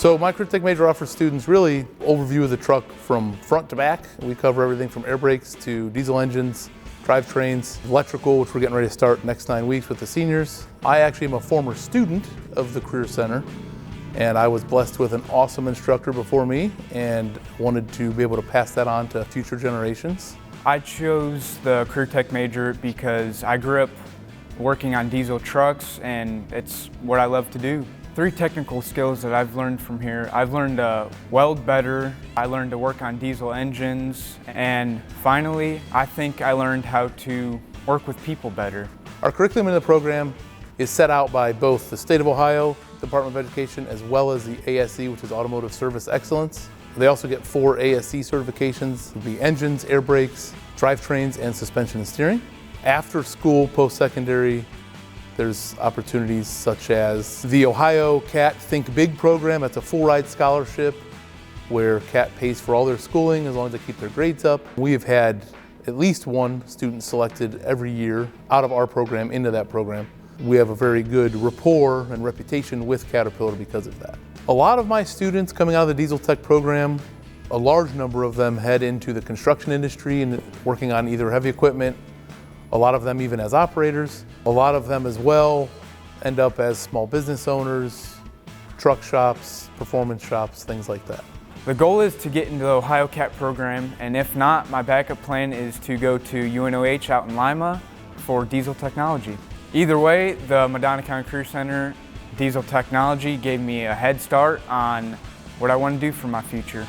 So my career tech major offers students really overview of the truck from front to back. We cover everything from air brakes to diesel engines, drivetrains, electrical, which we're getting ready to start next 9 weeks with the seniors. I actually am a former student of the Career Center, and I was blessed with an awesome instructor before me and wanted to be able to pass that on to future generations. I chose the career tech major because I grew up working on diesel trucks and it's what I love to do. 3 technical skills that I've learned from here. I've learned to weld better, I learned to work on diesel engines, and finally, I think I learned how to work with people better. Our curriculum in the program is set out by both the State of Ohio Department of Education as well as the ASE, which is Automotive Service Excellence. They also get 4 ASE certifications, the engines, air brakes, drivetrains, and suspension and steering. After school, post-secondary, there's opportunities such as the Ohio CAT Think Big program. That's a full ride scholarship where CAT pays for all their schooling as long as they keep their grades up. We have had at least 1 student selected every year out of our program into that program. We have a very good rapport and reputation with Caterpillar because of that. A lot of my students coming out of the Diesel Tech program, a large number of them head into the construction industry and working on either heavy equipment, a lot of them even as operators. A lot of them as well end up as small business owners, truck shops, performance shops, things like that. The goal is to get into the Ohio CAT program, and if not, my backup plan is to go to UNOH out in Lima for diesel technology. Either way, the Medina County Career Center Diesel Technology gave me a head start on what I want to do for my future.